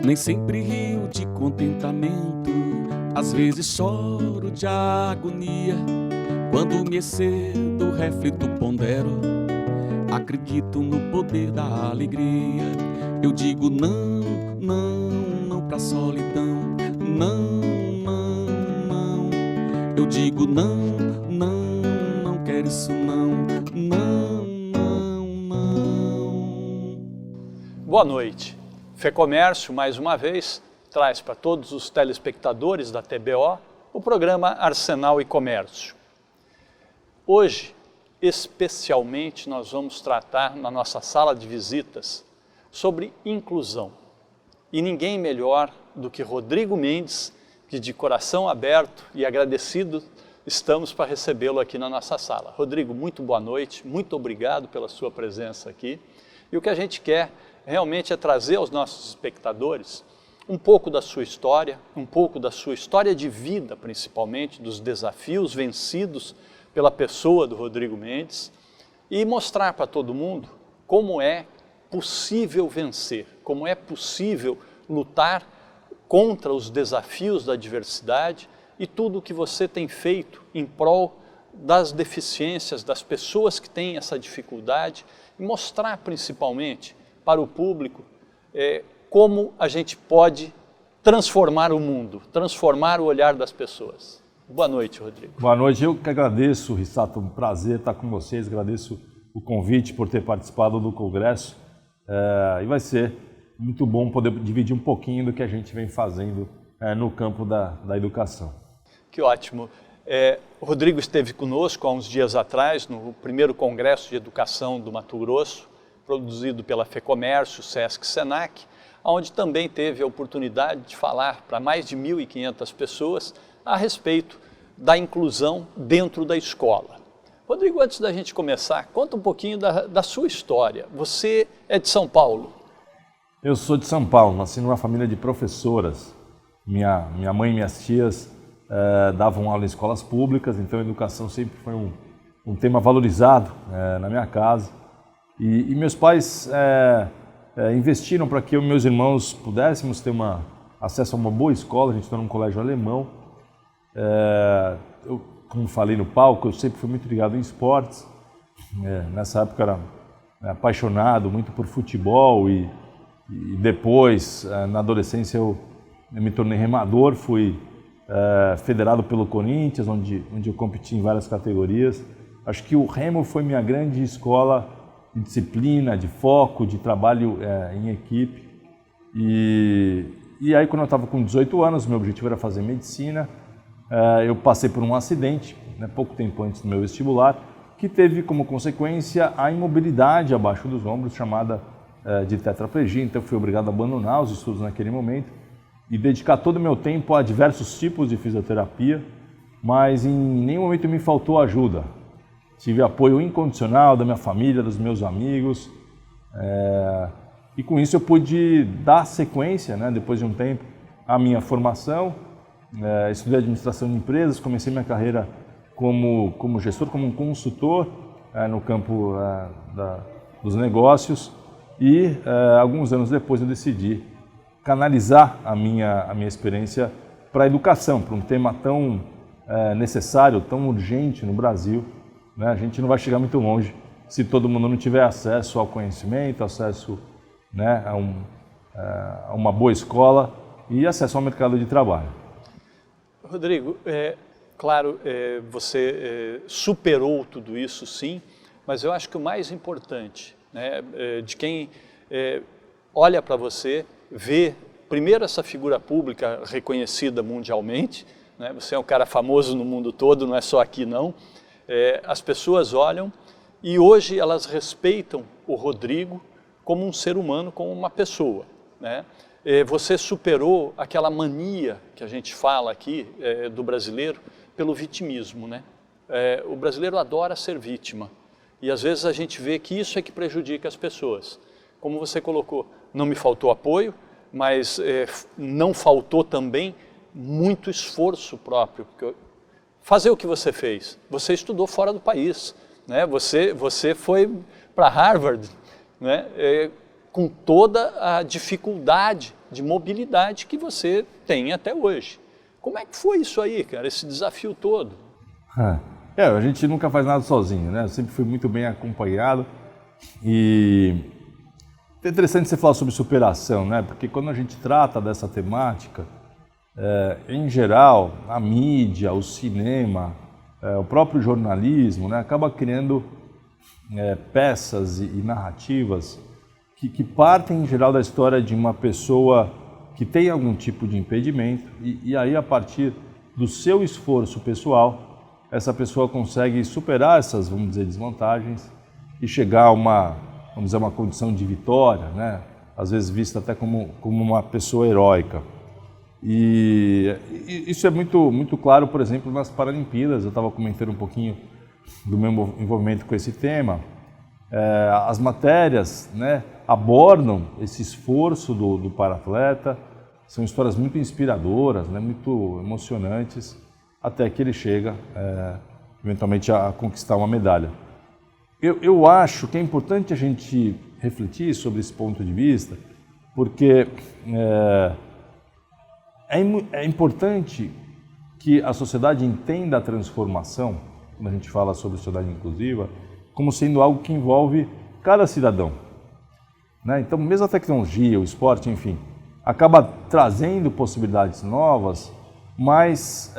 Nem sempre rio de contentamento, às vezes choro de agonia. Quando me excedo, reflito, pondero, acredito no poder da alegria. Eu digo não, não, não pra solidão. Não, não, não. Eu digo não, não, não quero isso não. Não, não, não. Boa noite. FEComércio, mais uma vez, traz para todos os telespectadores da TBO o programa Arsenal e Comércio. Hoje, especialmente, nós vamos tratar na nossa sala de visitas sobre inclusão. E ninguém melhor do que Rodrigo Mendes, que de coração aberto e agradecido estamos para recebê-lo aqui na nossa sala. Rodrigo, muito boa noite, muito obrigado pela sua presença aqui. E o que a gente quer realmente é trazer aos nossos espectadores um pouco da sua história, um pouco da sua história de vida, principalmente, dos desafios vencidos pela pessoa do Rodrigo Mendes, e mostrar para todo mundo como é possível vencer, como é possível lutar contra os desafios da diversidade e tudo o que você tem feito em prol das deficiências, das pessoas que têm essa dificuldade, e mostrar principalmente para o público como a gente pode transformar o mundo, transformar o olhar das pessoas. Boa noite, Rodrigo. Boa noite, eu que agradeço, Rissato, um prazer estar com vocês, agradeço o convite por ter participado do Congresso e vai ser muito bom poder dividir um pouquinho do que a gente vem fazendo no campo da educação. Que ótimo. O Rodrigo esteve conosco há uns dias atrás no primeiro Congresso de Educação do Mato Grosso, produzido pela FEComércio, SESC e SENAC, onde também teve a oportunidade de falar para mais de 1.500 pessoas a respeito da inclusão dentro da escola. Rodrigo, antes da gente começar, conta um pouquinho da sua história. Você é de São Paulo? Eu sou de São Paulo, nasci numa família de professoras. Minha mãe e minhas tias davam aula em escolas públicas, então a educação sempre foi um tema valorizado na minha casa. E meus pais investiram para que eu e meus irmãos pudéssemos ter acesso a uma boa escola. A gente estava num colégio alemão. Eu, como falei no palco, eu sempre fui muito ligado em esportes. Nessa época eu era apaixonado muito por futebol e depois, na adolescência, eu me tornei remador, fui federado pelo Corinthians, onde eu competi em várias categorias. Acho que o remo foi minha grande escola de disciplina, de foco, de trabalho em equipe. E aí, quando eu estava com 18 anos, meu objetivo era fazer medicina. Eu passei por um acidente, pouco tempo antes do meu vestibular, que teve como consequência a imobilidade abaixo dos ombros, chamada de tetraplegia. Então, eu fui obrigado a abandonar os estudos naquele momento e dedicar todo o meu tempo a diversos tipos de fisioterapia, mas em nenhum momento me faltou ajuda. Tive apoio incondicional da minha família, dos meus amigos, e com isso eu pude dar sequência, depois de um tempo, à minha formação. Estudei administração de empresas, comecei minha carreira como gestor, como um consultor no campo dos negócios, e alguns anos depois eu decidi canalizar a minha experiência para a educação, para um tema tão necessário, tão urgente no Brasil. A gente não vai chegar muito longe se todo mundo não tiver acesso ao conhecimento, acesso a uma boa escola e acesso ao mercado de trabalho. Rodrigo, claro, você superou tudo isso, sim, mas eu acho que o mais importante, de quem olha para você, vê primeiro essa figura pública reconhecida mundialmente, você é um cara famoso no mundo todo, não é só aqui não. As pessoas olham e hoje elas respeitam o Rodrigo como um ser humano, como uma pessoa. Você superou aquela mania que a gente fala aqui do brasileiro pelo vitimismo. O brasileiro adora ser vítima e às vezes a gente vê que isso é que prejudica as pessoas. Como você colocou, não me faltou apoio, mas não faltou também muito esforço próprio. Porque fazer o que você fez. Você estudou fora do país, Você foi para Harvard, com toda a dificuldade de mobilidade que você tem até hoje. Como é que foi isso aí, cara, esse desafio todo? A gente nunca faz nada sozinho, né? Eu sempre fui muito bem acompanhado e é interessante você falar sobre superação, né? Porque quando a gente trata dessa temática, em geral, a mídia, o cinema, o próprio jornalismo, né, acaba criando peças e narrativas que partem, em geral, da história de uma pessoa que tem algum tipo de impedimento e aí, a partir do seu esforço pessoal, essa pessoa consegue superar essas, vamos dizer, desvantagens e chegar a uma condição de vitória, né? Às vezes vista até como uma pessoa heróica. E isso é muito claro, por exemplo, nas Paralimpíadas. Eu estava comentando um pouquinho do meu envolvimento com esse tema. As matérias, né, abordam esse esforço do para-atleta, são histórias muito inspiradoras, né, muito emocionantes, até que ele chega, eventualmente, a conquistar uma medalha. Eu acho que é importante a gente refletir sobre esse ponto de vista, porque é importante que a sociedade entenda a transformação, quando a gente fala sobre sociedade inclusiva, como sendo algo que envolve cada cidadão, né? Então, mesmo a tecnologia, o esporte, enfim, acaba trazendo possibilidades novas, mas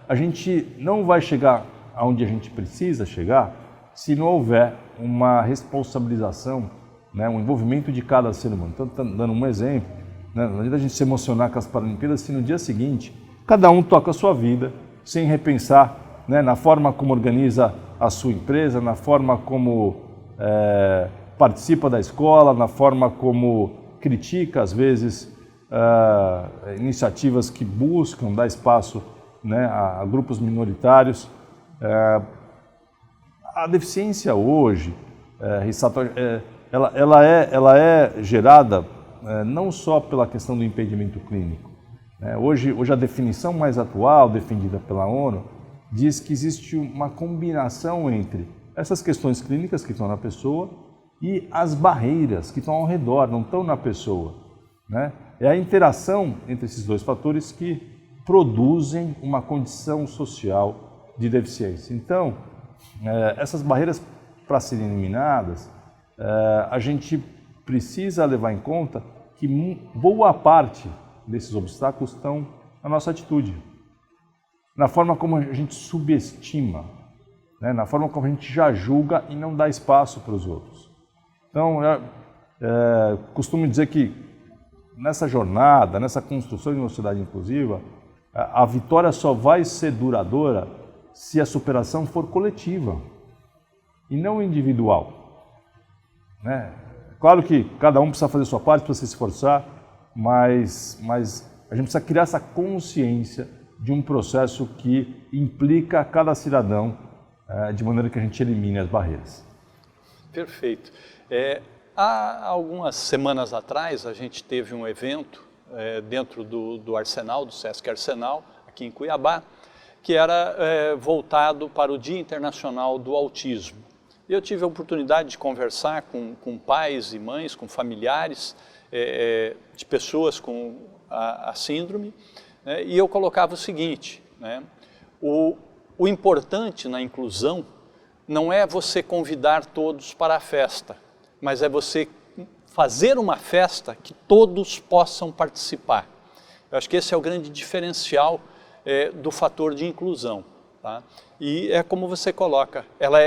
a gente não vai chegar aonde a gente precisa chegar se não houver uma responsabilização, né, um envolvimento de cada ser humano. Então, dando um exemplo, né, não adianta a gente se emocionar com as Paralimpíadas se no dia seguinte cada um toca a sua vida sem repensar, né, na forma como organiza a sua empresa, na forma como participa da escola, na forma como critica, às vezes, iniciativas que buscam dar espaço, né, a grupos minoritários. A deficiência hoje, ela é gerada não só pela questão do impedimento clínico. Hoje a definição mais atual, defendida pela ONU, diz que existe uma combinação entre essas questões clínicas que estão na pessoa e as barreiras que estão ao redor, não estão na pessoa, né? É a interação entre esses dois fatores que produzem uma condição social de deficiência. Então, essas barreiras, para serem eliminadas, a gente precisa levar em conta que boa parte desses obstáculos estão na nossa atitude, na forma como a gente subestima, né? Na forma como a gente já julga e não dá espaço para os outros. Então, costumo dizer que nessa jornada, nessa construção de uma sociedade inclusiva, a vitória só vai ser duradoura se a superação for coletiva e não individual, né? Claro que cada um precisa fazer a sua parte, precisa se esforçar, mas a gente precisa criar essa consciência de um processo que implica cada cidadão, de maneira que a gente elimine as barreiras. Perfeito. Há algumas semanas atrás, a gente teve um evento dentro do Arsenal, do Sesc Arsenal, aqui em Cuiabá, que era voltado para o Dia Internacional do Autismo. Eu tive a oportunidade de conversar com pais e mães, com familiares de pessoas com a síndrome, né, e eu colocava o seguinte, né, o importante na inclusão não é você convidar todos para a festa, mas é você fazer uma festa que todos possam participar. Eu acho que esse é o grande diferencial do fator de inclusão, tá? E é como você coloca, ela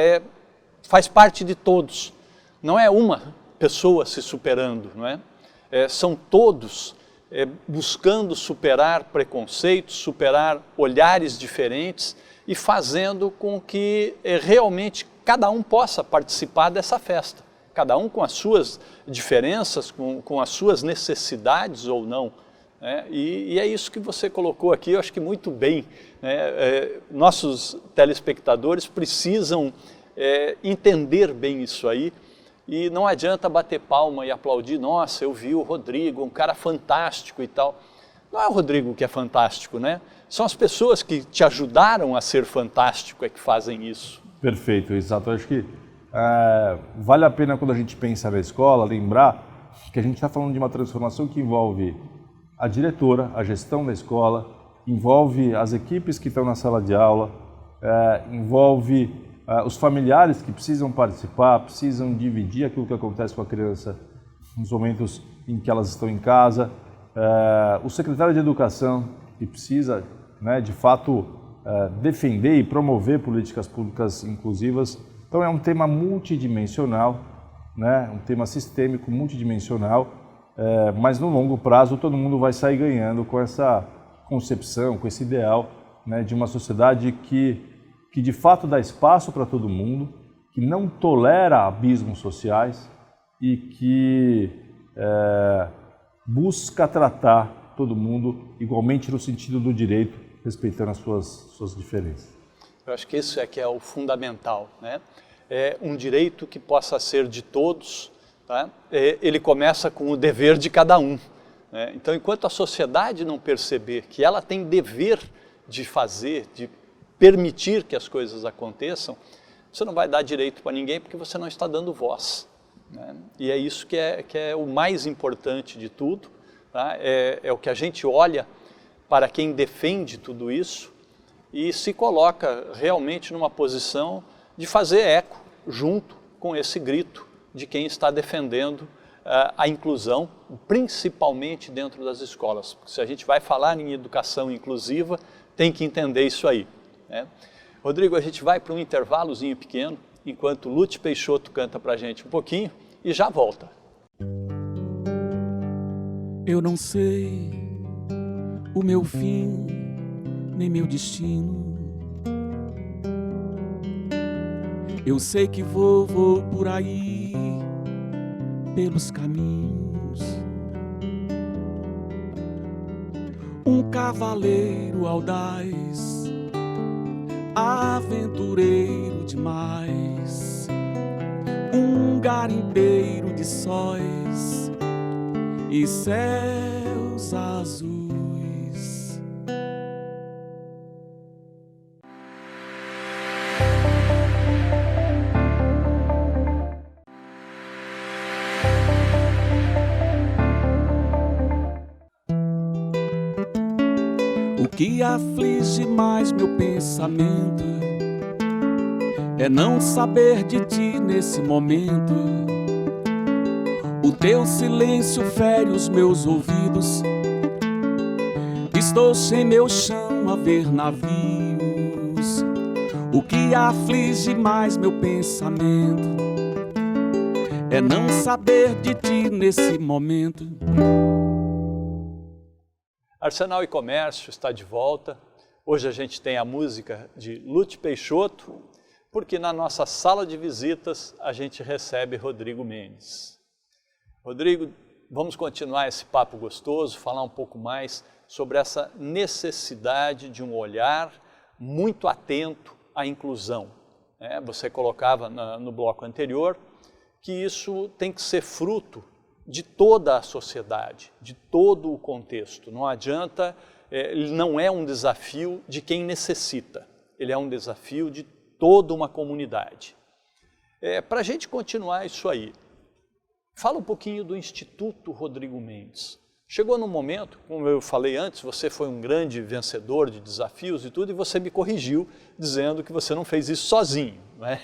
faz parte de todos, não é uma pessoa se superando, não é? São todos buscando superar preconceitos, superar olhares diferentes e fazendo com que realmente cada um possa participar dessa festa, cada um com as suas diferenças, com as suas necessidades ou não. E é isso que você colocou aqui, eu acho que muito bem, né? Nossos telespectadores precisam entender bem isso aí, e não adianta bater palma e aplaudir, nossa, eu vi o Rodrigo, um cara fantástico e tal. Não é o Rodrigo que é fantástico, né? São as pessoas que te ajudaram a ser fantástico que fazem isso. Perfeito, exato. Eu acho que vale a pena, quando a gente pensa na escola, lembrar que a gente está falando de uma transformação que envolve a diretora, a gestão da escola, envolve as equipes que estão na sala de aula, envolve os familiares que precisam participar, precisam dividir aquilo que acontece com a criança nos momentos em que elas estão em casa, o secretário de Educação que precisa, né, de fato, defender e promover políticas públicas inclusivas. Então é um tema multidimensional, né, um tema sistêmico, multidimensional, mas no longo prazo todo mundo vai sair ganhando com essa concepção, com esse ideal, né, de uma sociedade que de fato dá espaço para todo mundo, que não tolera abismos sociais e que busca tratar todo mundo igualmente no sentido do direito, respeitando as suas diferenças. Eu acho que isso é que é o fundamental, né? É um direito que possa ser de todos, tá? Ele começa com o dever de cada um, né? Então, enquanto a sociedade não perceber que ela tem dever de fazer, de permitir que as coisas aconteçam, você não vai dar direito para ninguém porque você não está dando voz, né? E é isso que é o mais importante de tudo, tá? É o que a gente olha para quem defende tudo isso e se coloca realmente numa posição de fazer eco junto com esse grito de quem está defendendo a inclusão, principalmente dentro das escolas. Porque se a gente vai falar em educação inclusiva, tem que entender isso aí, né? Rodrigo, a gente vai para um intervalozinho pequeno, enquanto Lute Peixoto canta para a gente um pouquinho e já volta. Eu não sei o meu fim, nem meu destino. Eu sei que vou por aí, pelos caminhos. Um cavaleiro audaz, aventureiro demais, um garimpeiro de sóis e céus azuis. O que aflige mais meu pensamento é não saber de ti nesse momento. O teu silêncio fere os meus ouvidos. Estou sem meu chão a ver navios. O que aflige mais meu pensamento é não saber de ti nesse momento. Arsenal e Comércio está de volta. Hoje a gente tem a música de Lute Peixoto, porque na nossa sala de visitas a gente recebe Rodrigo Mendes. Rodrigo, vamos continuar esse papo gostoso, falar um pouco mais sobre essa necessidade de um olhar muito atento à inclusão, né? Você colocava no bloco anterior que isso tem que ser fruto de toda a sociedade, de todo o contexto. Não adianta, ele não é um desafio de quem necessita, ele é um desafio de toda uma comunidade. Para a gente continuar isso aí, fala um pouquinho do Instituto Rodrigo Mendes. Chegou num momento, como eu falei antes, você foi um grande vencedor de desafios e tudo, e você me corrigiu dizendo que você não fez isso sozinho, né?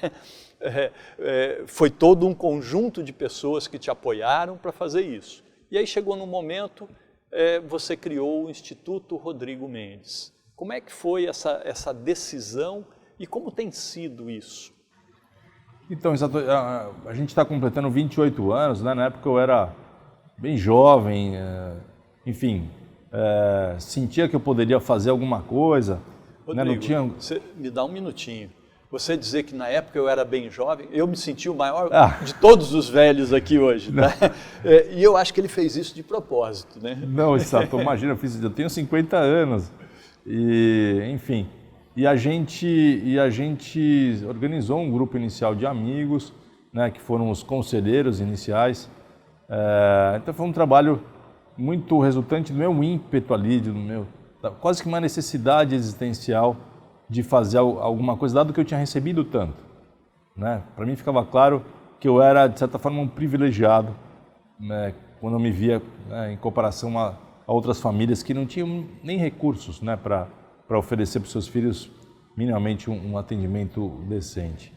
Foi todo um conjunto de pessoas que te apoiaram para fazer isso. E aí chegou num momento, você criou o Instituto Rodrigo Mendes. Como é que foi essa decisão e como tem sido isso? Então, a gente está completando 28 anos, né? Na época eu era bem jovem, enfim, sentia que eu poderia fazer alguma coisa. Rodrigo, né? Não tinha... você me dá um minutinho. Você dizer que na época eu era bem jovem, eu me senti o maior de todos os velhos aqui hoje, tá? E eu acho que ele fez isso de propósito, né? Não, Sato, imagina, eu tenho 50 anos, e enfim, e a gente organizou um grupo inicial de amigos, né, que foram os conselheiros iniciais. Então foi um trabalho muito resultante do meu ímpeto ali, quase que uma necessidade existencial de fazer alguma coisa, dado que eu tinha recebido tanto, né? Para mim ficava claro que eu era, de certa forma, um privilegiado né, quando eu me via, né, em comparação a outras famílias que não tinham nem recursos, né, para oferecer para os seus filhos minimamente um atendimento decente.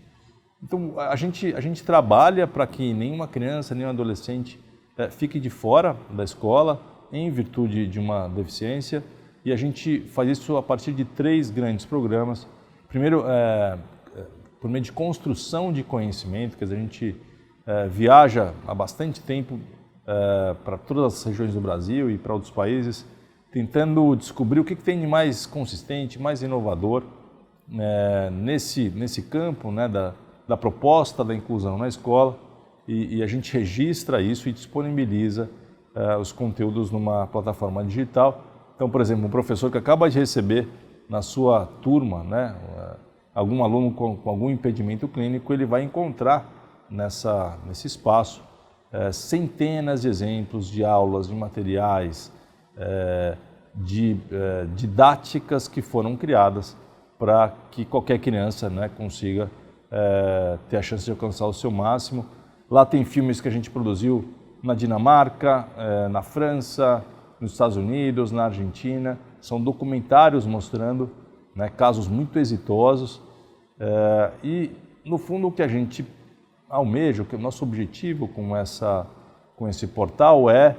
Então, a gente trabalha para que nenhuma criança, nenhum adolescente fique de fora da escola em virtude de uma deficiência, e a gente faz isso a partir de 3 grandes programas. Primeiro, por meio de construção de conhecimento, quer dizer, a gente viaja há bastante tempo para todas as regiões do Brasil e para outros países, tentando descobrir o que tem de mais consistente, mais inovador nesse campo, né, da proposta da inclusão na escola, e a gente registra isso e disponibiliza os conteúdos numa plataforma digital. Então, por exemplo, um professor que acaba de receber na sua turma, né, algum aluno com algum impedimento clínico, ele vai encontrar nesse espaço centenas de exemplos de aulas, de materiais, de didáticas que foram criadas para que qualquer criança, né, consiga ter a chance de alcançar o seu máximo. Lá tem filmes que a gente produziu na Dinamarca, na França, nos Estados Unidos, na Argentina. São documentários mostrando, né, casos muito exitosos. E, no fundo, o que a gente almeja, o nosso objetivo com esse portal é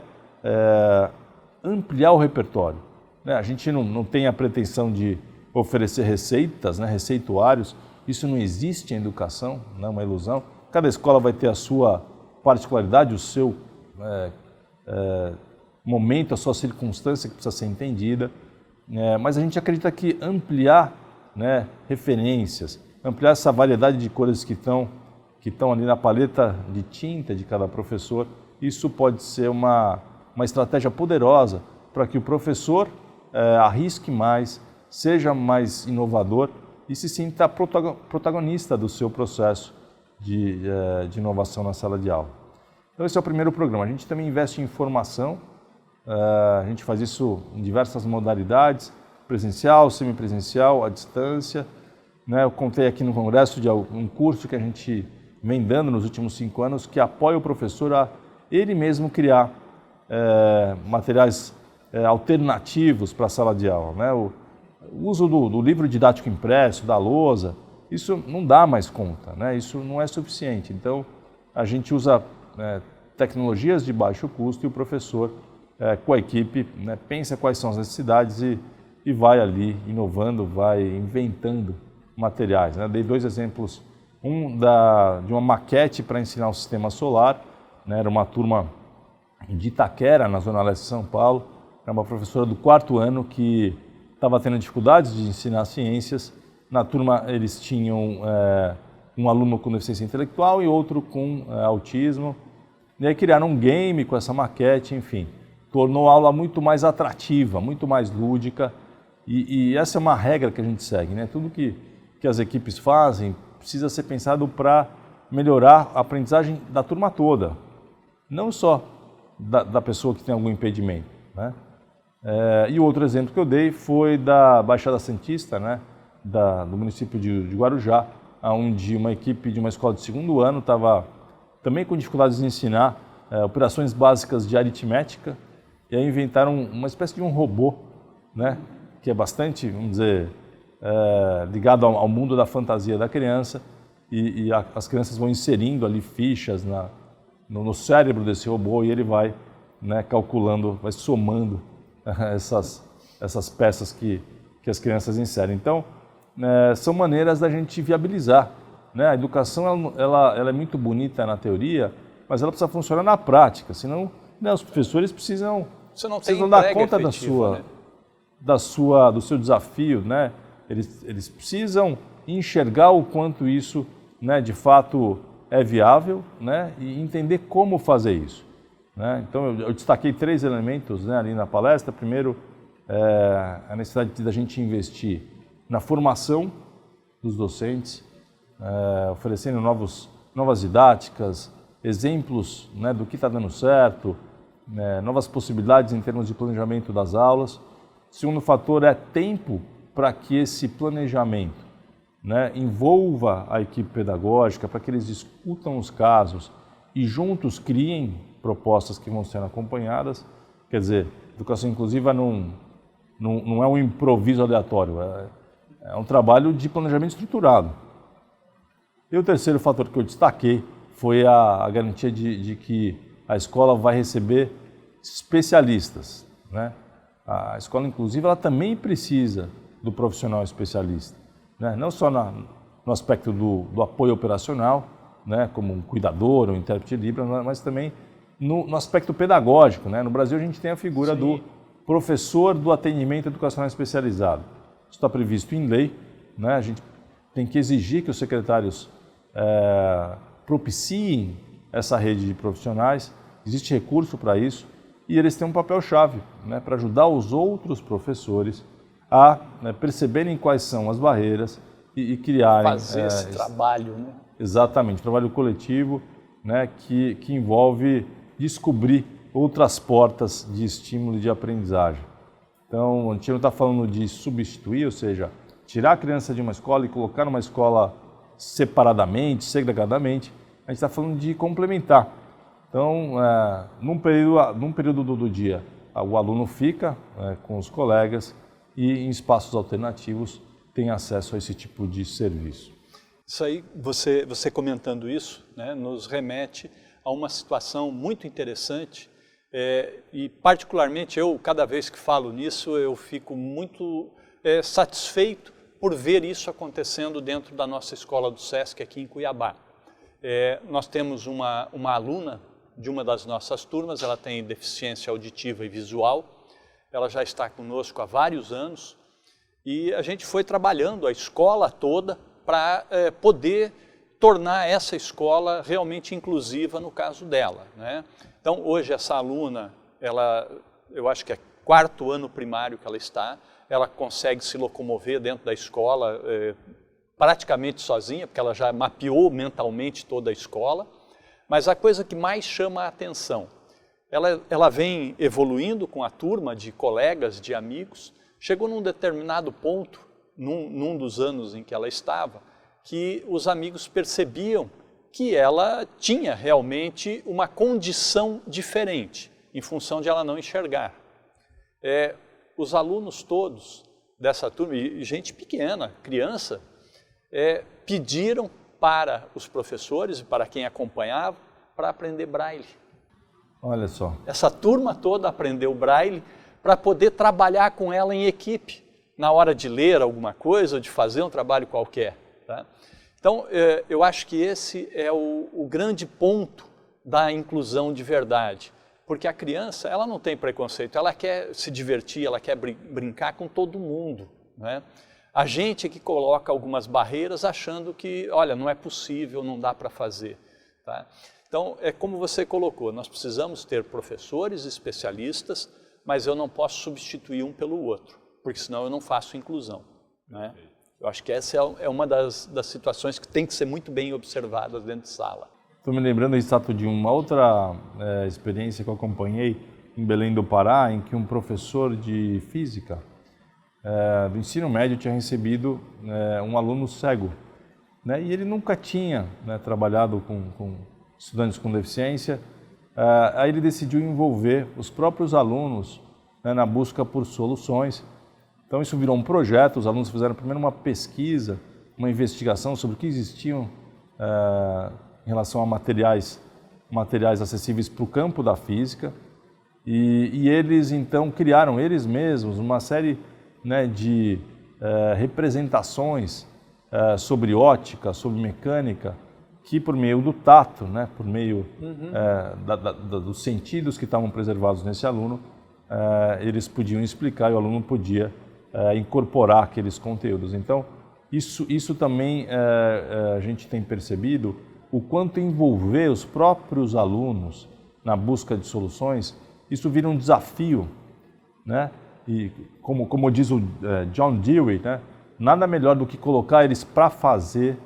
ampliar o repertório. A gente não tem a pretensão de oferecer receitas, né, receituários. Isso não existe em educação, não é uma ilusão. Cada escola vai ter a sua particularidade, o seu momento, a sua circunstância que precisa ser entendida. Mas a gente acredita que ampliar, né, referências, ampliar essa variedade de cores que estão ali na paleta de tinta de cada professor, isso pode ser uma estratégia poderosa para que o professor arrisque mais, seja mais inovador e se sinta protagonista do seu processo de inovação na sala de aula. Então esse é o primeiro programa. A gente também investe em formação, a gente faz isso em diversas modalidades, presencial, semipresencial, à distância. Né? Eu contei aqui no congresso de um curso que a gente vem dando nos últimos 5 anos que apoia o professor a ele mesmo criar materiais alternativos para a sala de aula. Né? O uso do livro didático impresso, da lousa, isso não dá mais conta, né? Isso não é suficiente. Então, a gente usa tecnologias de baixo custo e o professor, com a equipe, né, pensa quais são as necessidades e vai ali inovando, vai inventando materiais. Né? Dei 2 exemplos, um de uma maquete para ensinar o sistema solar, né? Era uma turma de Itaquera, na zona leste de São Paulo, era uma professora do 4º ano que estava tendo dificuldades de ensinar ciências. Na turma eles tinham um aluno com deficiência intelectual e outro com autismo. E aí criaram um game com essa maquete, enfim. Tornou a aula muito mais atrativa, muito mais lúdica. E essa é uma regra que a gente segue, né? Tudo que as equipes fazem precisa ser pensado para melhorar a aprendizagem da turma toda. Não só da pessoa que tem algum impedimento, né? E o outro exemplo que eu dei foi da Baixada Santista, né? Do município de Guarujá, onde uma equipe de uma escola de 2º ano estava também com dificuldades de ensinar operações básicas de aritmética, e aí inventaram uma espécie de um robô, né, que é bastante, vamos dizer, ligado ao mundo da fantasia da criança, e as crianças vão inserindo ali fichas no cérebro desse robô e ele vai, né, calculando, vai somando essas peças que as crianças inserem. Então, são maneiras da gente viabilizar, né? A educação ela é muito bonita na teoria, mas ela precisa funcionar na prática, senão, né, os professores precisam dar conta efetiva, do seu desafio, né? Eles precisam enxergar o quanto isso, né, de fato é viável, né, e entender como fazer isso, né? Então eu destaquei 3 elementos, né, ali na palestra. Primeiro, a necessidade da gente investir na formação dos docentes, oferecendo novas didáticas, exemplos, né, do que está dando certo, novas possibilidades em termos de planejamento das aulas. O segundo fator é tempo para que esse planejamento, né, envolva a equipe pedagógica, para que eles discutam os casos e juntos criem propostas que vão sendo acompanhadas. Quer dizer, educação inclusiva não é um improviso aleatório, é um trabalho de planejamento estruturado. E o terceiro fator que eu destaquei foi a garantia de que a escola vai receber especialistas, né? A escola inclusiva ela também precisa do profissional especialista, né? Não só no aspecto do apoio operacional, né? Como um cuidador, um intérprete de Libras, mas também no aspecto pedagógico, né? No Brasil a gente tem a figura Sim. do professor do atendimento educacional especializado. Isso está previsto em lei, né? A gente tem que exigir que os secretários propiciem essa rede de profissionais, existe recurso para isso e eles têm um papel-chave, né, para ajudar os outros professores a perceberem quais são as barreiras e criarem... Fazer esse trabalho, né? Exatamente, trabalho coletivo, né, que envolve descobrir outras portas de estímulo e de aprendizagem. Então, a gente não está falando de substituir, ou seja, tirar a criança de uma escola e colocar numa escola separadamente, segregadamente, a gente está falando de complementar. Então, num período do dia, o aluno fica com os colegas e em espaços alternativos tem acesso a esse tipo de serviço. Isso aí, você comentando isso, né, nos remete a uma situação muito interessante e particularmente eu, cada vez que falo nisso, eu fico muito satisfeito por ver isso acontecendo dentro da nossa escola do SESC aqui em Cuiabá. Nós temos uma aluna de uma das nossas turmas, ela tem deficiência auditiva e visual, ela já está conosco há vários anos e a gente foi trabalhando a escola toda para poder tornar essa escola realmente inclusiva no caso dela, né? Então hoje essa aluna, eu acho que é 4º ano primário que ela está, ela consegue se locomover dentro da escola praticamente sozinha, porque ela já mapeou mentalmente toda a escola. Mas a coisa que mais chama a atenção, ela vem evoluindo com a turma de colegas, de amigos, chegou num determinado ponto, num dos anos em que ela estava, que os amigos percebiam que ela tinha realmente uma condição diferente, em função de ela não enxergar. Os alunos todos dessa turma, e gente pequena, criança, pediram para os professores e para quem acompanhava, para aprender braille. Olha só. Essa turma toda aprendeu braille para poder trabalhar com ela em equipe, na hora de ler alguma coisa, ou de fazer um trabalho qualquer. Tá? Então, eu acho que esse é o grande ponto da inclusão de verdade. Porque a criança, ela não tem preconceito, ela quer se divertir, ela quer brincar com todo mundo, né? A gente é que coloca algumas barreiras achando que, olha, não é possível, não dá para fazer. Tá? Então, é como você colocou, nós precisamos ter professores especialistas, mas eu não posso substituir um pelo outro, porque senão eu não faço inclusão. Né? Eu acho que essa é uma das situações que tem que ser muito bem observadas dentro de sala. Estou me lembrando, Risato, de uma outra experiência que eu acompanhei em Belém do Pará, em que um professor de física do ensino médio tinha recebido um aluno cego, né? E ele nunca tinha trabalhado com estudantes com deficiência. Aí ele decidiu envolver os próprios alunos na busca por soluções. Então isso virou um projeto, os alunos fizeram primeiro uma pesquisa, uma investigação sobre o que existiam em relação a materiais acessíveis para o campo da física e eles então criaram eles mesmos uma série de representações sobre ótica, sobre mecânica, que por meio do tato, por meio dos sentidos que estavam preservados nesse aluno, eles podiam explicar e o aluno podia incorporar aqueles conteúdos. Então, isso também a gente tem percebido o quanto envolver os próprios alunos na busca de soluções, isso vira um desafio, né? E como diz o John Dewey, nada melhor do que colocar eles para fazer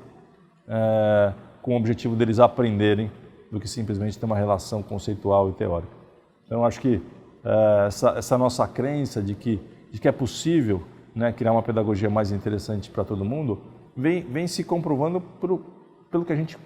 com o objetivo deles aprenderem do que simplesmente ter uma relação conceitual e teórica. Então, acho que essa nossa crença de que é possível criar uma pedagogia mais interessante para todo mundo vem se comprovando pelo que a gente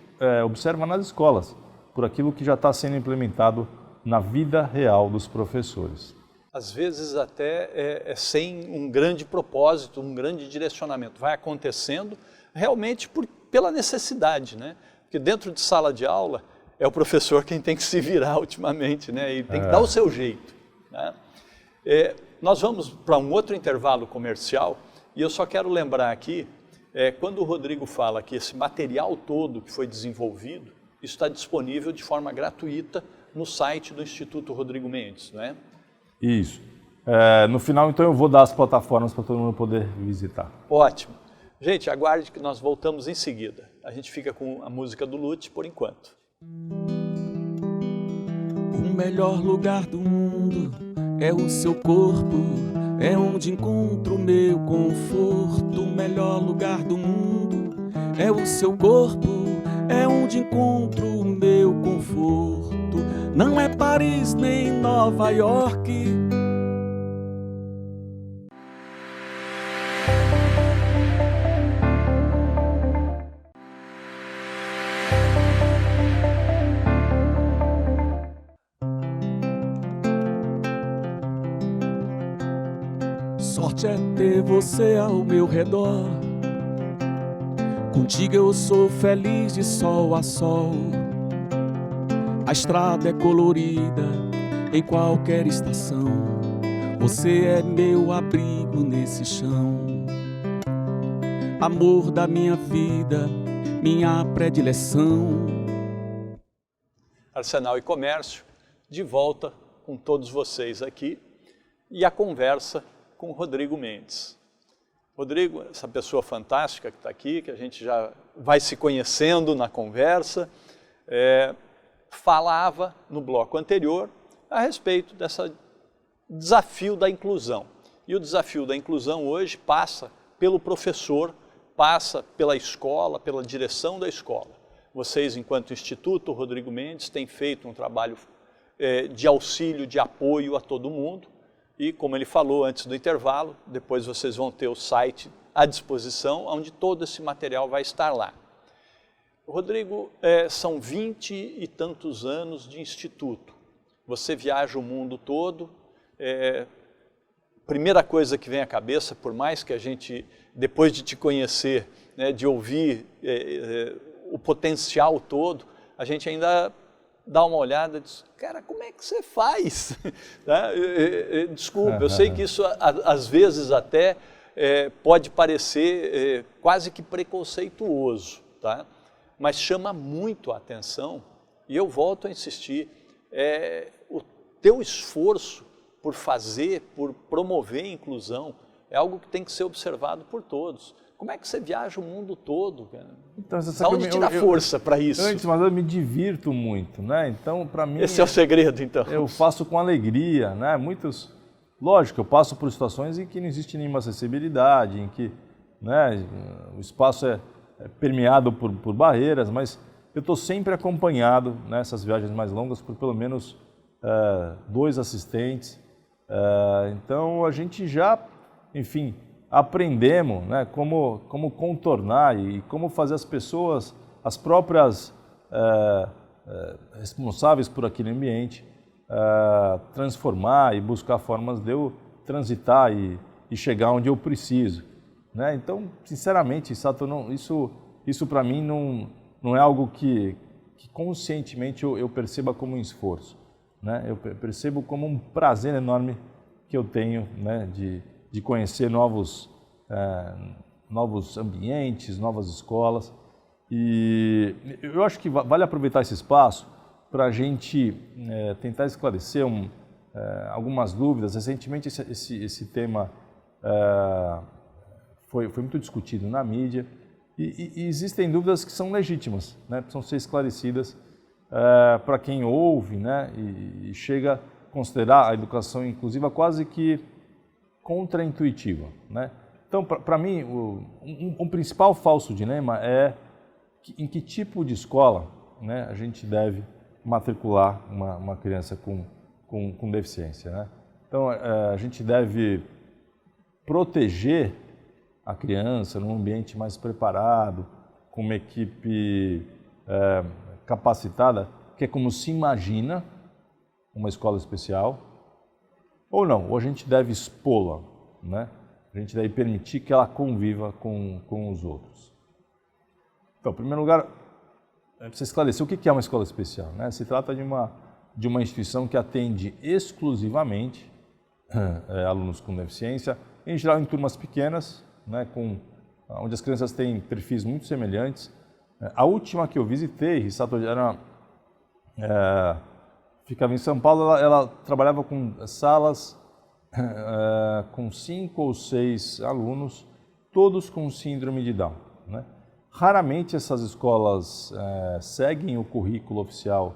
observa nas escolas. por aquilo que já está sendo implementado na vida real dos professores. Às vezes até sem um grande propósito, um grande direcionamento. Vai acontecendo realmente pela necessidade, né? Porque dentro de sala de aula é o professor quem tem que se virar ultimamente, né? E tem que dar o seu jeito, né? Nós vamos para um outro intervalo comercial e eu só quero lembrar aqui, quando o Rodrigo fala que esse material todo que foi desenvolvido, isso está disponível de forma gratuita no site do Instituto Rodrigo Mendes, não é? Isso. No final, então, eu vou dar as plataformas para todo mundo poder visitar. Ótimo. Gente, aguarde que nós voltamos em seguida. A gente fica com a música do Lute por enquanto. O melhor lugar do mundo é o seu corpo, é onde encontro o meu conforto. O melhor lugar do mundo é o seu corpo, é onde encontro o meu conforto. Não é Paris nem Nova York. Sorte é ter você ao meu redor. Contigo eu sou feliz de sol a sol. A estrada é colorida em qualquer estação. Você é meu abrigo nesse chão. Amor da minha vida, minha predileção. Arsenal e Comércio, de volta com todos vocês aqui e a conversa com o Rodrigo Mendes. Rodrigo, essa pessoa fantástica que está aqui, que a gente já vai se conhecendo na conversa, falava no bloco anterior a respeito desse desafio da inclusão. E o desafio da inclusão hoje passa pelo professor, passa pela escola, pela direção da escola. Vocês, enquanto Instituto Rodrigo Mendes, têm feito um trabalho de auxílio, de apoio a todo mundo. E, como ele falou antes do intervalo, depois vocês vão ter o site à disposição, onde todo esse material vai estar lá. Rodrigo, são 20 e tantos anos de instituto. Você viaja o mundo todo. Primeira coisa que vem à cabeça, por mais que a gente, depois de te conhecer, né, de ouvir o potencial todo, a gente ainda dá uma olhada e diz, cara, como é que você faz? Desculpa, eu sei que isso às vezes até pode parecer quase que preconceituoso, tá? Mas chama muito a atenção e eu volto a insistir, o teu esforço por fazer, por promover a inclusão, é algo que tem que ser observado por todos. Como é que você viaja o mundo todo, cara? Então, da onde tira força para isso? Antes, mas eu me divirto muito, né? Então, para mim... Esse é o segredo, então. Eu faço com alegria, né? Lógico, eu passo por situações em que não existe nenhuma acessibilidade, em que, né, o espaço é permeado por barreiras, mas eu estou sempre acompanhado nessas viagens mais longas por pelo menos 2 assistentes. Então, a gente já, enfim, aprendemos, né, como contornar e como fazer as pessoas, as próprias responsáveis por aquele ambiente, transformar e buscar formas de eu transitar e chegar onde eu preciso, né? Então, sinceramente, Sato, isso para mim não é algo que conscientemente eu perceba como um esforço, né? Eu percebo como um prazer enorme que eu tenho, né, de conhecer novos ambientes, novas escolas. E eu acho que vale aproveitar esse espaço para a gente tentar esclarecer algumas dúvidas. Recentemente esse tema foi muito discutido na mídia e existem dúvidas que são legítimas, né? Precisam ser esclarecidas para quem ouve, né? E chega a considerar a educação inclusiva quase que contraintuitiva, né? Então, para mim, um principal falso dilema é em que tipo de escola, né, a gente deve matricular uma criança com deficiência, né? Então, a gente deve proteger a criança num ambiente mais preparado, com uma equipe capacitada que é como se imagina uma escola especial, ou não, ou a gente deve expô-la, né? A gente deve permitir que ela conviva com os outros. Então, em primeiro lugar, é preciso esclarecer o que é uma escola especial, né? Se trata de uma instituição que atende exclusivamente alunos com deficiência, em geral em turmas pequenas, né, onde as crianças têm perfis muito semelhantes. A última que eu visitei, Risato, ficava em São Paulo, ela trabalhava com salas com 5 ou 6 alunos, todos com síndrome de Down, né? Raramente essas escolas seguem o currículo oficial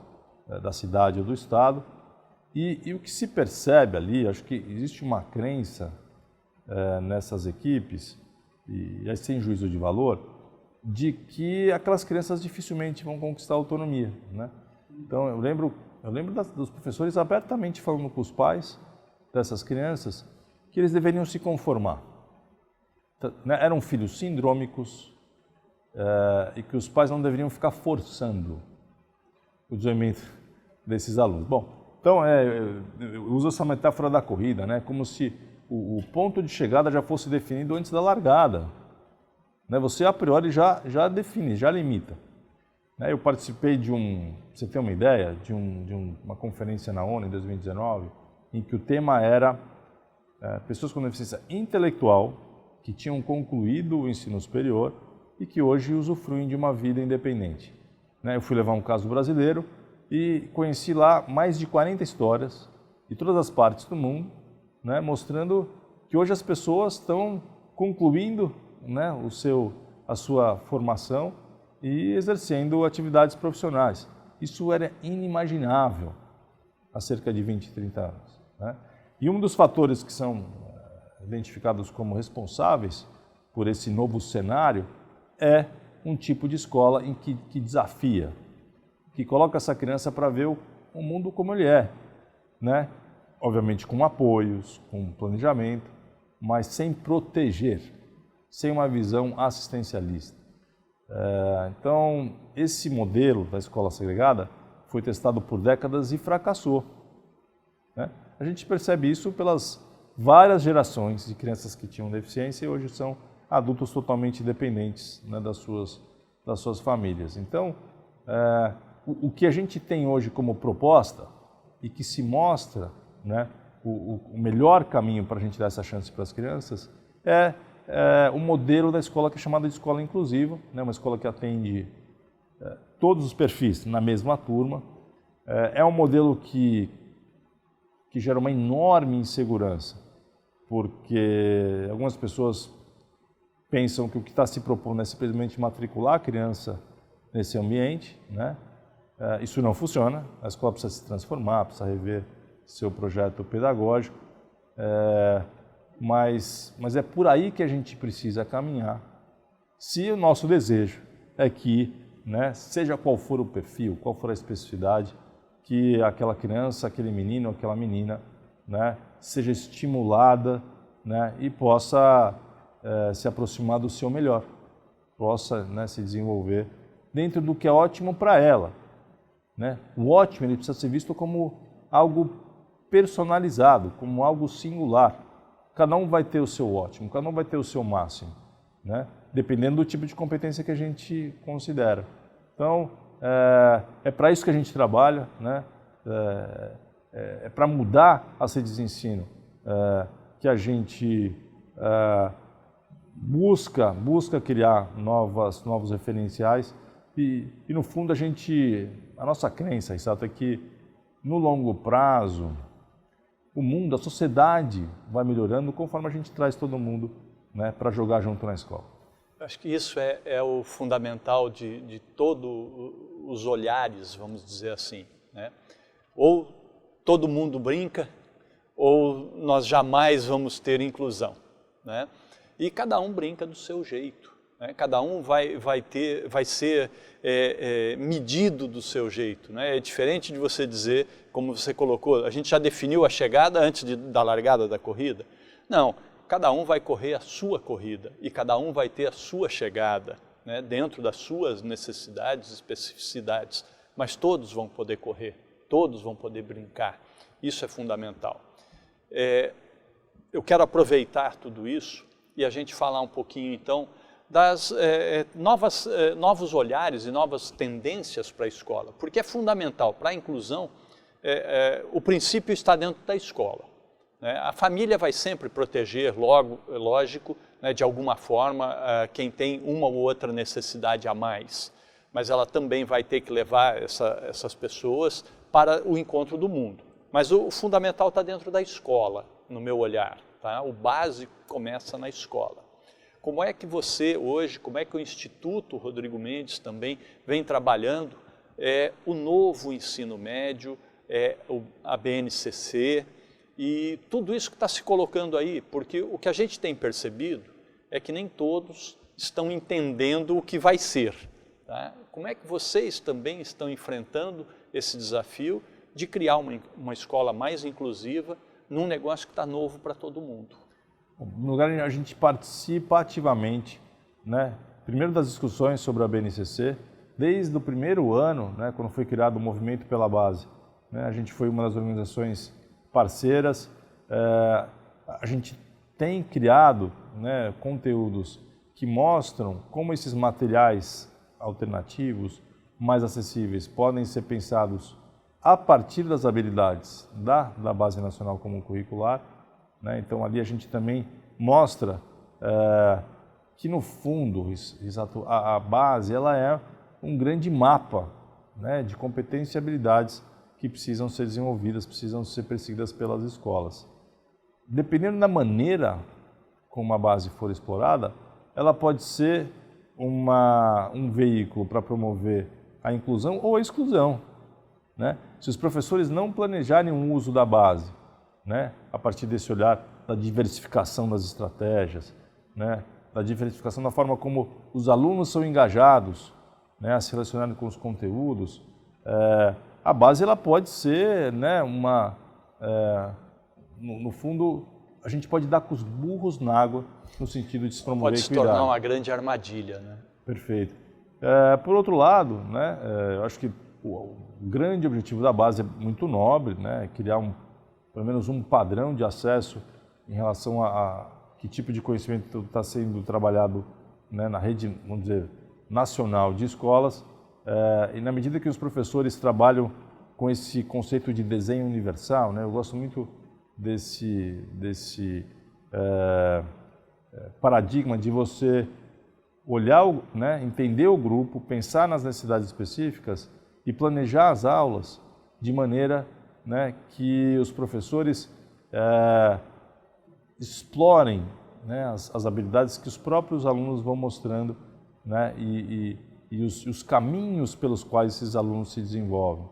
da cidade ou do estado, e o que se percebe ali, acho que existe uma crença nessas equipes, e sem juízo de valor, de que aquelas crianças dificilmente vão conquistar autonomia, né? Então eu lembro dos professores abertamente falando com os pais dessas crianças que eles deveriam se conformar. Eram filhos sindrômicos e que os pais não deveriam ficar forçando o desenvolvimento desses alunos. Bom, então eu uso essa metáfora da corrida, né? Como se o ponto de chegada já fosse definido antes da largada, né? Você a priori já define, já limita. Eu participei pra você ter uma ideia, de uma conferência na ONU em 2019, em que o tema era pessoas com deficiência intelectual que tinham concluído o ensino superior e que hoje usufruem de uma vida independente. Eu fui levar um caso brasileiro e conheci lá mais de 40 histórias de todas as partes do mundo, né, mostrando que hoje as pessoas estão concluindo, né, a sua formação e exercendo atividades profissionais. Isso era inimaginável há cerca de 20, 30 anos. Né? E um dos fatores que são identificados como responsáveis por esse novo cenário é um tipo de escola em que desafia, que coloca essa criança para ver o mundo como ele é, né? Obviamente com apoios, com planejamento, mas sem proteger, sem uma visão assistencialista. Então, esse modelo da escola segregada foi testado por décadas e fracassou, né? A gente percebe isso pelas várias gerações de crianças que tinham deficiência e hoje são adultos totalmente independentes, né, das suas famílias. Então, o que a gente tem hoje como proposta e que se mostra, né, o melhor caminho para a gente dar essa chance para as crianças é o modelo da escola que é chamada de escola inclusiva, né, uma escola que atende todos os perfis na mesma turma. É um modelo que gera uma enorme insegurança, porque algumas pessoas pensam que o que está se propondo é simplesmente matricular a criança nesse ambiente, né? Isso não funciona, a escola precisa se transformar, precisa rever seu projeto pedagógico, mas é por aí que a gente precisa caminhar, se o nosso desejo é que, né, seja qual for o perfil, qual for a especificidade, que aquela criança, aquele menino, aquela menina, né, seja estimulada, né, e possa se aproximar do seu melhor, possa, né, se desenvolver dentro do que é ótimo para ela, né? O ótimo ele precisa ser visto como algo personalizado, como algo singular. Cada um vai ter o seu ótimo, cada um vai ter o seu máximo, né? Dependendo do tipo de competência que a gente considera. Então, é para isso que a gente trabalha, né? É para mudar as redes de ensino que a gente busca criar novos referenciais e no fundo a nossa crença, Risato, é que no longo prazo o mundo, a sociedade vai melhorando conforme a gente traz todo mundo, né, para jogar junto na escola. Acho que isso é o fundamental de todos os olhares, vamos dizer assim, né? Ou todo mundo brinca, ou nós jamais vamos ter inclusão, né? E cada um brinca do seu jeito, né? Cada um vai ser medido do seu jeito, né? É diferente de você dizer, como você colocou, a gente já definiu a chegada antes da largada da corrida? Não, cada um vai correr a sua corrida e cada um vai ter a sua chegada, né? Dentro das suas necessidades, especificidades mas todos vão poder correr, todos vão poder brincar. Isso é fundamental. Eu quero aproveitar tudo isso e a gente falar um pouquinho, então, das novos olhares e novas tendências para a escola, porque é fundamental para a inclusão. O princípio está dentro da escola, né? A família vai sempre proteger, lógico, né, de alguma forma, quem tem uma ou outra necessidade a mais, mas ela também vai ter que levar essas pessoas para o encontro do mundo. Mas o fundamental está dentro da escola, no meu olhar, tá? O básico começa na escola. Como é que você hoje, como é que o Instituto Rodrigo Mendes também vem trabalhando o novo ensino médio, a BNCC e tudo isso que está se colocando aí? Porque o que a gente tem percebido é que nem todos estão entendendo o que vai ser, tá? Como é que vocês também estão enfrentando esse desafio de criar uma escola mais inclusiva num negócio que está novo para todo mundo? No lugar a gente participa ativamente, né? Primeiro das discussões sobre a BNCC, desde o primeiro ano, né, quando foi criado o Movimento pela Base, né, a gente foi uma das organizações parceiras. A gente tem criado, né, conteúdos que mostram como esses materiais alternativos, mais acessíveis, podem ser pensados a partir das habilidades da Base Nacional Comum Curricular, né? Então ali a gente também mostra que no fundo a base ela é um grande mapa, né, de competências e habilidades que precisam ser desenvolvidas, precisam ser perseguidas pelas escolas. Dependendo da maneira como a base for explorada, ela pode ser um veículo para promover a inclusão ou a exclusão, né? Se os professores não planejarem o uso da base, né, a partir desse olhar da diversificação das estratégias, né, da diversificação da forma como os alunos são engajados, né, a se relacionarem com os conteúdos, a base ela pode ser, né, no fundo, a gente pode dar com os burros na água no sentido de se promover equidade. Pode se tornar uma grande armadilha, né? Perfeito. Por outro lado, né, eu acho que o grande objetivo da base é muito nobre, né, criar pelo menos um padrão de acesso em relação a que tipo de conhecimento está sendo trabalhado, né, na rede, vamos dizer, nacional de escolas, e na medida que os professores trabalham com esse conceito de desenho universal, né, eu gosto muito desse paradigma de você olhar, né, entender o grupo, pensar nas necessidades específicas e planejar as aulas de maneira, né, que os professores explorem, né, as habilidades que os próprios alunos vão mostrando, né, e os caminhos pelos quais esses alunos se desenvolvem.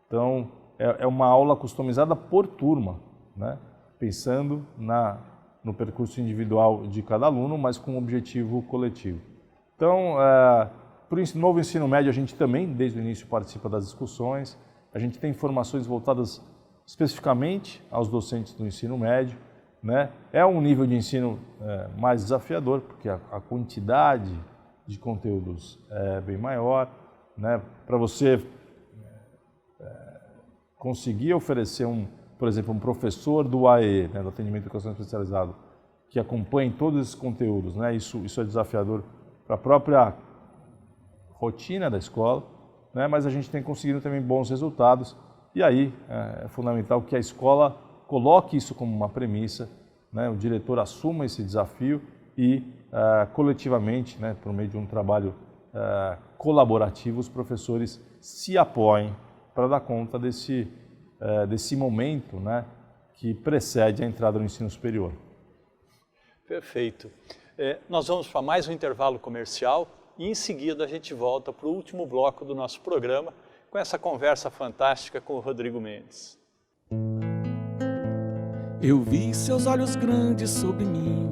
Então, é uma aula customizada por turma, né, pensando no percurso individual de cada aluno, mas com um objetivo coletivo. Então, para o novo ensino médio, a gente também, desde o início, participa das discussões. A gente tem formações voltadas especificamente aos docentes do ensino médio, né? É um nível de ensino mais desafiador, porque a quantidade de conteúdos é bem maior, né? Para você conseguir oferecer, por exemplo, um professor do AE, né, do Atendimento de Educação Especializado, que acompanhe todos esses conteúdos, né? Isso é desafiador para a própria rotina da escola, né? Mas a gente tem conseguido também bons resultados, e aí é fundamental que a escola coloque isso como uma premissa, né? O diretor assuma esse desafio e coletivamente, né, por meio de um trabalho colaborativo, os professores se apoiem para dar conta desse momento, né, que precede a entrada no ensino superior. Perfeito. Nós vamos para mais um intervalo comercial e em seguida a gente volta para o último bloco do nosso programa com essa conversa fantástica com o Rodrigo Mendes. Eu vi seus olhos grandes sobre mim,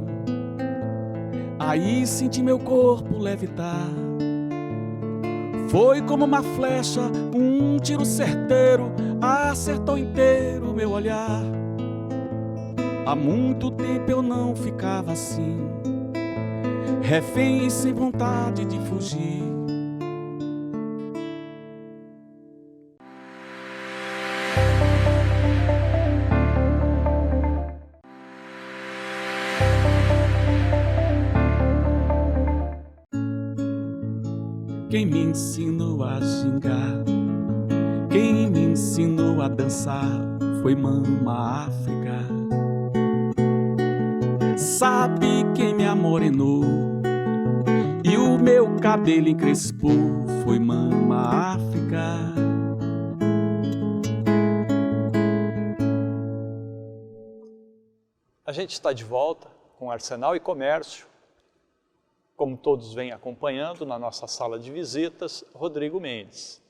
aí senti meu corpo levitar. Foi como uma flecha, um tiro certeiro, acertou inteiro meu olhar. Há muito tempo eu não ficava assim, refém sem vontade de fugir. quem me ensinou a gingar, quem me ensinou a dançar foi Mama África. Sabe quem me amorenou e o meu cabelo encrespou foi Mama África. A gente está de volta com Arsenal e Comércio, como todos vêm acompanhando na nossa sala de visitas, Rodrigo Mendes.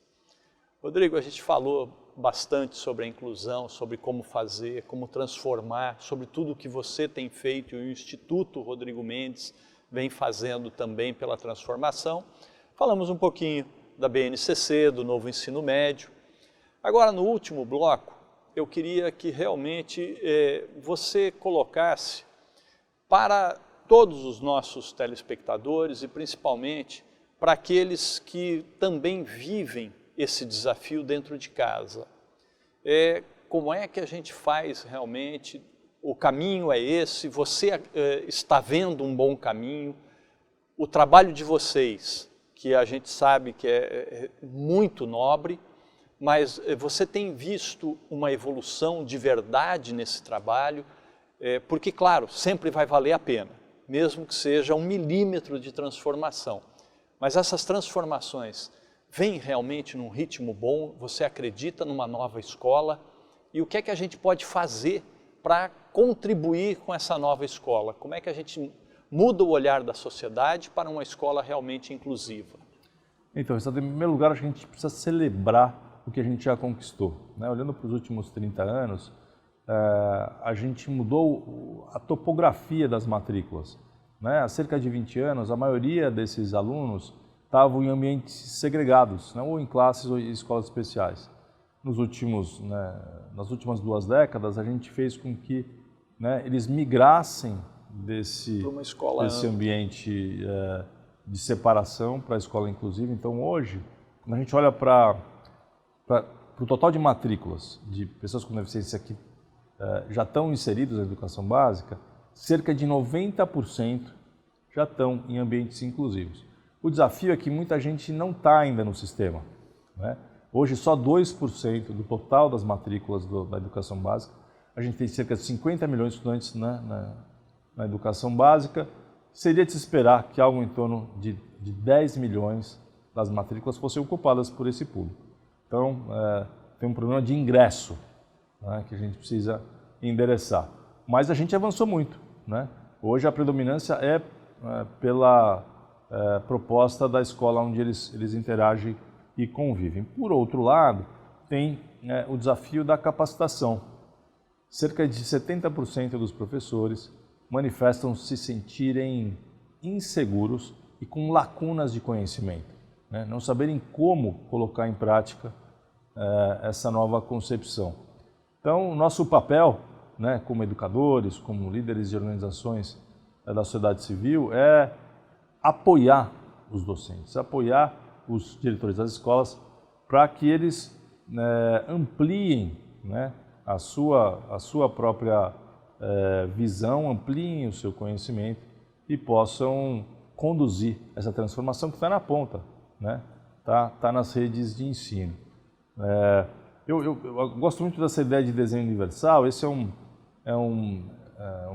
Rodrigo, a gente falou bastante sobre a inclusão, sobre como fazer, como transformar, sobre tudo o que você tem feito e o Instituto Rodrigo Mendes vem fazendo também pela transformação. Falamos um pouquinho da BNCC, do novo ensino médio. Agora, no último bloco, eu queria que realmente você colocasse para todos os nossos telespectadores e principalmente para aqueles que também vivem esse desafio dentro de casa. Como é que a gente faz realmente? O caminho é esse, você está vendo um bom caminho, o trabalho de vocês, que a gente sabe que é muito nobre, mas você tem visto uma evolução de verdade nesse trabalho, porque, claro, sempre vai valer a pena, mesmo que seja 1 milímetro de transformação. Mas essas transformações vêm realmente num ritmo bom? Você acredita numa nova escola? E o que é que a gente pode fazer para contribuir com essa nova escola? Como é que a gente muda o olhar da sociedade para uma escola realmente inclusiva? Então, em primeiro lugar, a gente precisa celebrar o que a gente já conquistou, né? Olhando para os últimos 30 anos, a gente mudou a topografia das matrículas, né? Há cerca de 20 anos, a maioria desses alunos estavam em ambientes segregados, né? Ou em classes ou em escolas especiais. Nas últimas 2 décadas, a gente fez com que, né, eles migrassem desse ambiente de separação para a escola inclusiva. Então, hoje, quando a gente olha para o total de matrículas de pessoas com deficiência que já estão inseridos na educação básica, cerca de 90% já estão em ambientes inclusivos. O desafio é que muita gente não está ainda no sistema, né? Hoje, só 2% do total das matrículas da educação básica. A gente tem cerca de 50 milhões de estudantes na educação básica. Seria de se esperar que algo em torno de 10 milhões das matrículas fossem ocupadas por esse público. Então, tem um problema de ingresso, né, que a gente precisa endereçar. Mas a gente avançou muito, né? Hoje a predominância é pela proposta da escola onde eles interagem e convivem. Por outro lado, tem o desafio da capacitação. Cerca de 70% dos professores manifestam se sentirem inseguros e com lacunas de conhecimento, né? Não saberem como colocar em prática essa nova concepção. Então, o nosso papel, né, como educadores, como líderes de organizações da sociedade civil, é apoiar os docentes, apoiar os diretores das escolas para que eles ampliem, né, a sua própria visão, ampliem o seu conhecimento e possam conduzir essa transformação que está na ponta, né? Tá nas redes de ensino. Eu gosto muito dessa ideia de desenho universal. Esse é um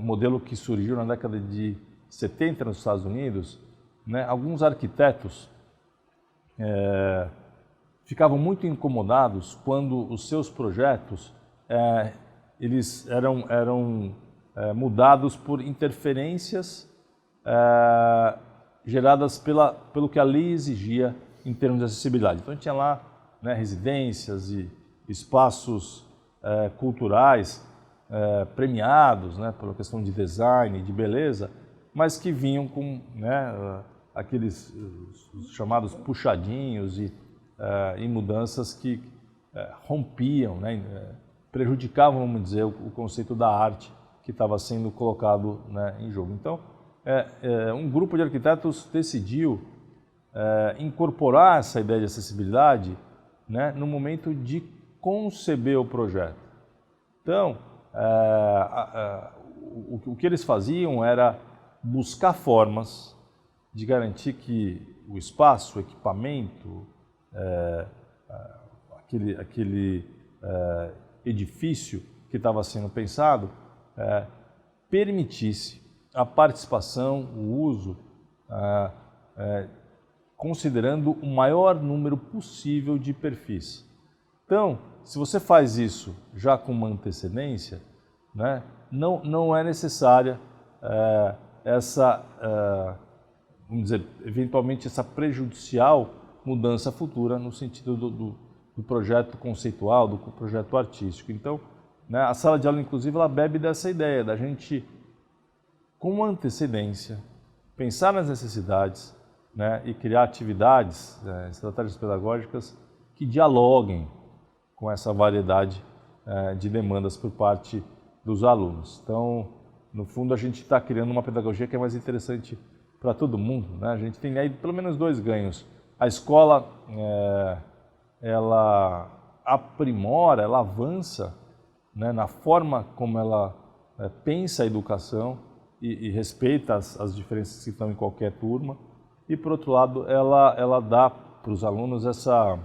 modelo que surgiu na década de 70 nos Estados Unidos, né? Alguns arquitetos ficavam muito incomodados quando os seus projetos eles eram mudados por interferências geradas pelo que a lei exigia em termos de acessibilidade. Então, tinha lá, né, residências e espaços culturais premiados, né, pela questão de design, de beleza, mas que vinham com, né, aqueles os chamados puxadinhos e mudanças que rompiam, né, prejudicavam, vamos dizer, o conceito da arte que estava sendo colocado, né, em jogo. Então, um grupo de arquitetos decidiu incorporar essa ideia de acessibilidade, né, no momento de conceber o projeto. Então, o que eles faziam era buscar formas de garantir que o espaço, o equipamento, aquele edifício que estava sendo pensado permitisse a participação, o uso, considerando o maior número possível de perfis. Então, se você faz isso já com uma antecedência, né, não é necessária vamos dizer, eventualmente essa prejudicial mudança futura no sentido do projeto conceitual, do projeto artístico. Então, né, a sala de aula, inclusive, ela bebe dessa ideia da gente, com antecedência, pensar nas necessidades, né, e criar atividades, estratégias pedagógicas que dialoguem com essa variedade de demandas por parte dos alunos. Então, no fundo, a gente está criando uma pedagogia que é mais interessante para todo mundo, né? A gente tem aí pelo menos 2 ganhos. A escola, ela aprimora, ela avança, né, na forma como ela pensa a educação e respeita as diferenças que estão em qualquer turma. E, por outro lado, ela dá para os alunos essa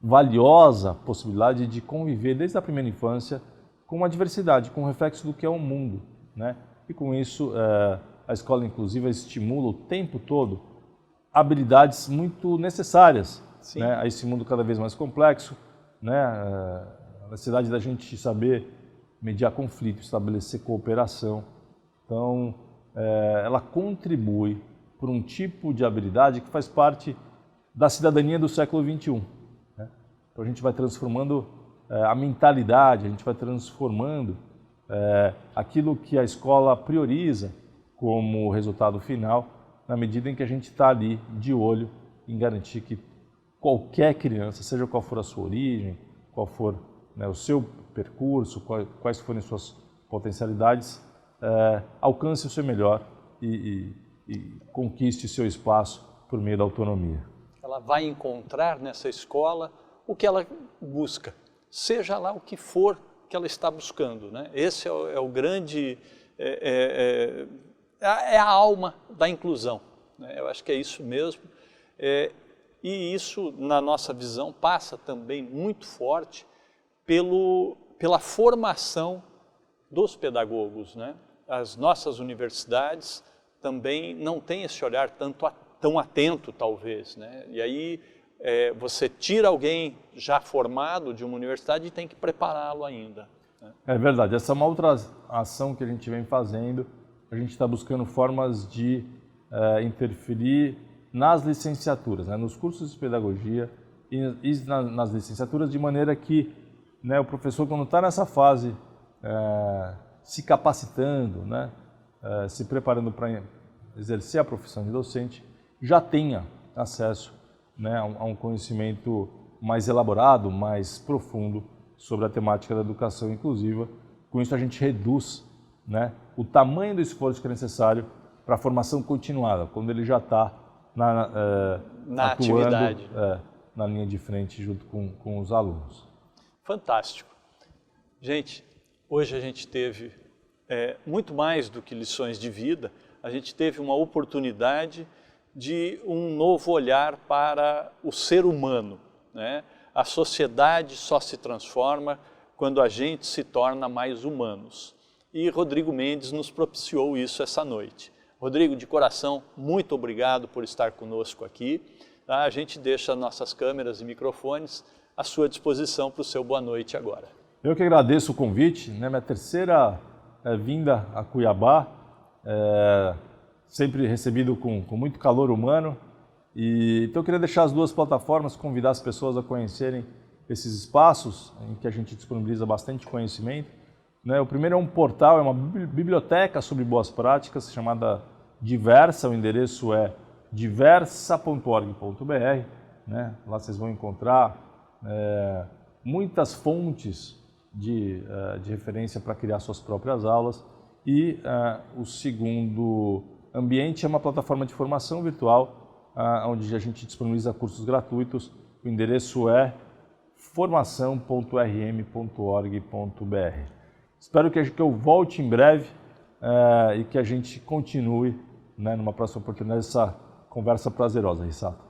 valiosa possibilidade de conviver desde a primeira infância com uma diversidade, com um reflexo do que é o mundo, né? E com isso, a escola inclusiva estimula o tempo todo habilidades muito necessárias, né, a esse mundo cada vez mais complexo, né, a necessidade da gente saber mediar conflitos, estabelecer cooperação. Então, ela contribui por um tipo de habilidade que faz parte da cidadania do século XXI. Né? Então, a gente vai transformando a mentalidade, a gente vai transformando aquilo que a escola prioriza como resultado final, na medida em que a gente está ali de olho em garantir que qualquer criança, seja qual for a sua origem, qual for, né, o seu percurso, quais forem suas potencialidades, alcance o seu melhor e conquiste o seu espaço por meio da autonomia. Ela vai encontrar nessa escola o que ela busca, seja lá o que for que ela está buscando, né? Esse é o grande... é a alma da inclusão, né? Eu acho que é isso mesmo, e isso, na nossa visão, passa também muito forte pela formação dos pedagogos, né? As nossas universidades também não têm esse olhar tão atento, talvez, né? E aí você tira alguém já formado de uma universidade e tem que prepará-lo ainda, né? É verdade, essa é uma outra ação que a gente vem fazendo. A gente está buscando formas de interferir nas licenciaturas, né, nos cursos de pedagogia e nas licenciaturas, de maneira que, né, o professor, quando está nessa fase, se capacitando, né, se preparando para exercer a profissão de docente, já tenha acesso, né, a um conhecimento mais elaborado, mais profundo sobre a temática da educação inclusiva. Com isso a gente reduz, né, o tamanho do esforço que é necessário para a formação continuada, quando ele já está na atuando, atividade, na linha de frente junto com os alunos. Fantástico. Gente, hoje a gente teve muito mais do que lições de vida, a gente teve uma oportunidade de um novo olhar para o ser humano, né? A sociedade só se transforma quando a gente se torna mais humanos. E Rodrigo Mendes nos propiciou isso essa noite. Rodrigo, de coração, muito obrigado por estar conosco aqui. Tá? A gente deixa nossas câmeras e microfones à sua disposição para o seu boa noite agora. Eu que agradeço o convite, né? Minha terceira vinda a Cuiabá, sempre recebido com muito calor humano. Então eu queria deixar as 2 plataformas, convidar as pessoas a conhecerem esses espaços em que a gente disponibiliza bastante conhecimento. O primeiro é um portal, é uma biblioteca sobre boas práticas, chamada Diversa. O endereço é diversa.org.br, né? Lá vocês vão encontrar muitas fontes de referência para criar suas próprias aulas. E o segundo ambiente é uma plataforma de formação virtual, onde a gente disponibiliza cursos gratuitos. O endereço é formação.rm.org.br. Espero que eu volte em breve e que a gente continue numa próxima oportunidade, essa conversa prazerosa, Rissato.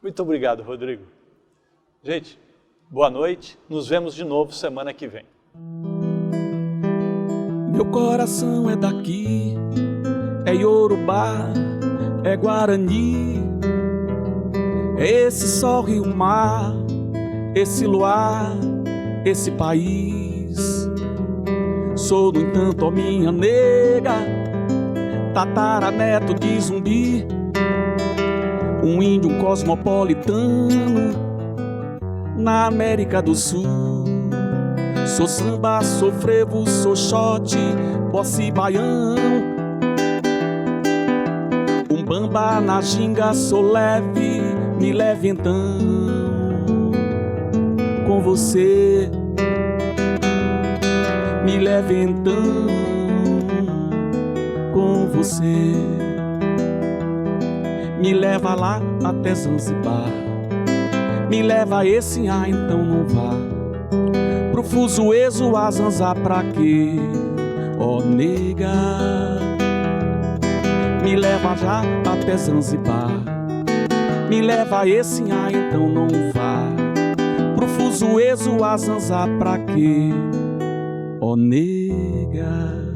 Muito obrigado, Rodrigo. Gente, boa noite. Nos vemos de novo semana que vem. Meu coração é daqui, é Iorubá, é Guarani. É esse sol e o mar, esse luar, esse país. Sou, no entanto, ó minha nega, tataraneto de Zumbi, um índio cosmopolitano na América do Sul. Sou samba, sou frevo, sou xote, posse baião, umbamba na ginga, sou leve, me leve então com você, me leve então com você, me leva lá até Zanzibar, me leva a esse ar, então não vá pro Fuzuezo, a Zanzar pra quê, ó nega, me leva já até Zanzibar, me leva a esse ar, então não vá pro Fuzuezo, a Zanzar pra quê, ó nega.